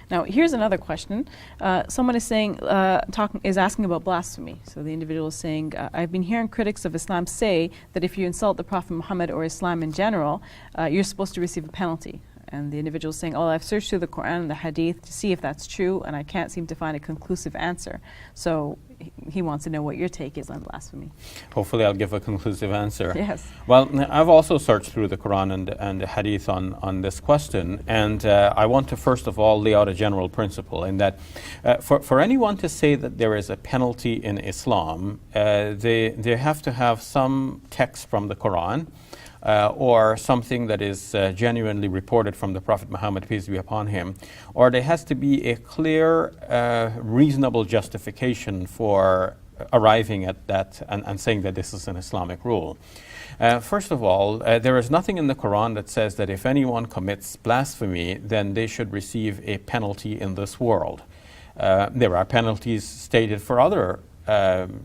Now, here's another question. Someone is saying, is asking about blasphemy. So the individual is saying, I've been hearing critics of Islam say that if you insult the Prophet Muhammad or Islam in general, you're supposed to receive a penalty. And the individual is saying, oh, I've searched through the Quran and the Hadith to see if that's true, and I can't seem to find a conclusive answer. So he wants to know what your take is on blasphemy. Hopefully I'll give a conclusive answer. Yes. Well, I've also searched through the Quran and the Hadith on this question, and I want to first of all lay out a general principle in that for anyone to say that there is a penalty in Islam, they have to have some text from the Quran, or something that is genuinely reported from the Prophet Muhammad, peace be upon him, or there has to be a clear, reasonable justification for arriving at that and saying that this is an Islamic rule. First of all, there is nothing in the Quran that says that if anyone commits blasphemy, then they should receive a penalty in this world. There are penalties stated for other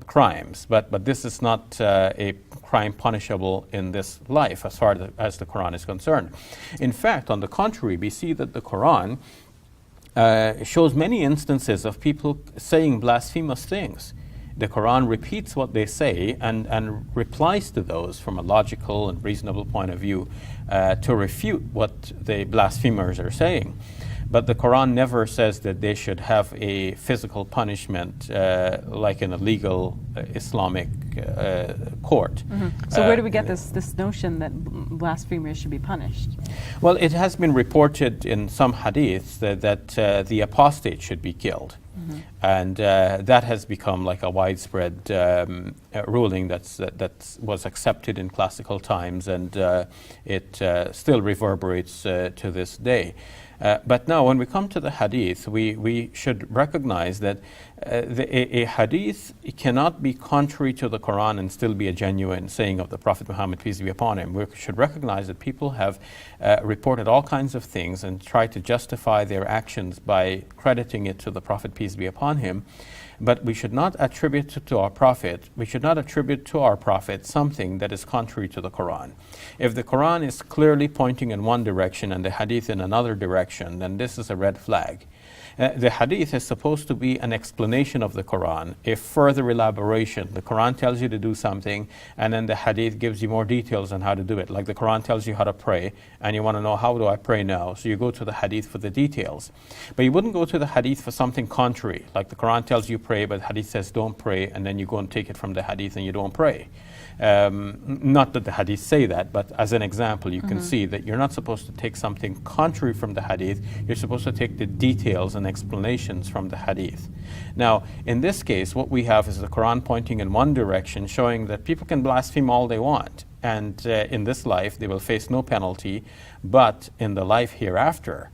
crimes, but this is not a crime punishable in this life as far as the Quran is concerned. In fact, on the contrary, we see that the Quran shows many instances of people saying blasphemous things. The Quran repeats what they say and replies to those from a logical and reasonable point of view to refute what the blasphemers are saying. But the Quran never says that they should have a physical punishment like in a legal Islamic court. Mm-hmm. So where do we get this notion that blasphemers should be punished? Well, it has been reported in some hadiths that the apostate should be killed. Mm-hmm. And that has become like a widespread ruling that was accepted in classical times, and it still reverberates to this day. But now when we come to the hadith, we should recognize that a hadith cannot be contrary to the Quran and still be a genuine saying of the Prophet Muhammad, peace be upon him. We should recognize that people have reported all kinds of things and tried to justify their actions by crediting it to the Prophet, peace be upon him. But we should not attribute to our Prophet, something that is contrary to the Quran. If the Quran is clearly pointing in one direction and the hadith in another direction, then this is a red flag. The hadith is supposed to be an explanation of the Quran, a further elaboration. The Quran tells you to do something, and then the hadith gives you more details on how to do it. Like the Quran tells you how to pray, and you want to know, how do I pray now? So you go to the hadith for the details. But you wouldn't go to the hadith for something contrary. Like the Quran tells you pray, but the hadith says don't pray, and then you go and take it from the hadith and you don't pray. Not that the hadith say that, but as an example, you can see that you're not supposed to take something contrary from the hadith. You're supposed to take the details and explanations from the hadith. Now, in this case, what we have is the Quran pointing in one direction, showing that people can blaspheme all they want, and in this life they will face no penalty, but in the life hereafter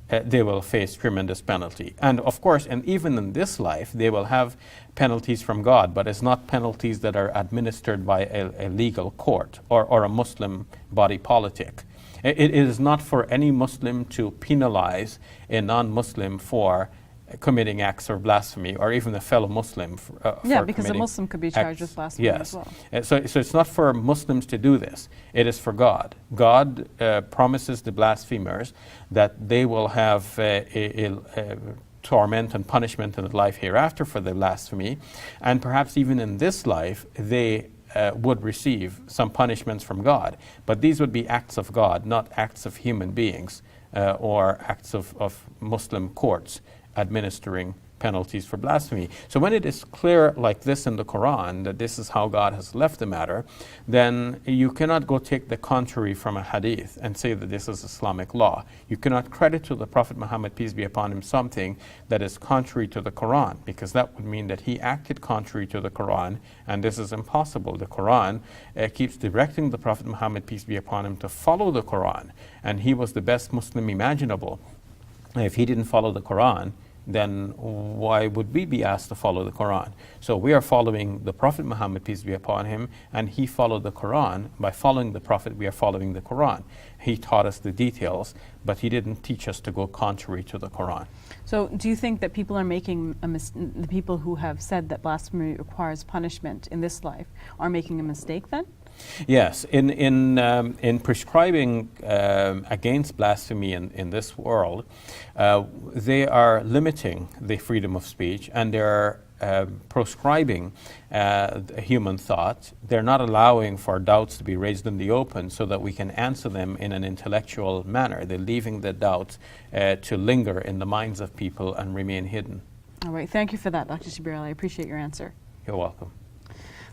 they will face tremendous penalty. And of course, and even in this life, they will have penalties from God, but it's not penalties that are administered by a legal court or a Muslim body politic. It is not for any Muslim to penalize a non-Muslim for committing acts of blasphemy, or even a fellow Muslim for because a Muslim could be charged with blasphemy as well. So it's not for Muslims to do this. It is for God. God promises the blasphemers that they will have a torment and punishment in the life hereafter for their blasphemy, and perhaps even in this life they would receive some punishments from God. But these would be acts of God, not acts of human beings or acts of Muslim courts administering penalties for blasphemy. So when it is clear like this in the Quran that this is how God has left the matter, then you cannot go take the contrary from a hadith and say that this is Islamic law. You cannot credit to the Prophet Muhammad, peace be upon him, something that is contrary to the Quran, because that would mean that he acted contrary to the Quran, and this is impossible. The Quran keeps directing the Prophet Muhammad, peace be upon him, to follow the Quran, and he was the best Muslim imaginable. If he didn't follow the Quran, then why would we be asked to follow the Quran? So we are following the Prophet Muhammad, peace be upon him, and he followed the Quran. By following the Prophet, we are following the Quran. He taught us the details, but he didn't teach us to go contrary to the Quran. So do you think that people are making the people who have said that blasphemy requires punishment in this life are making a mistake then? Yes, in prescribing against blasphemy in this world, they are limiting the freedom of speech, and they're proscribing human thought. They're not allowing for doubts to be raised in the open so that we can answer them in an intellectual manner. They're leaving the doubts to linger in the minds of people and remain hidden. All right, thank you for that, Dr. Shabir. I appreciate your answer. You're welcome.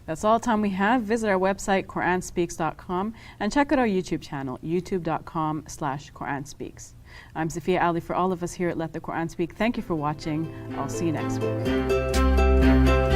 That's all the time we have. Visit our website, QuranSpeaks.com, and check out our YouTube channel, youtube.com/QuranSpeaks. I'm Zafia Ali. For all of us here at Let the Quran Speak, thank you for watching. I'll see you next week.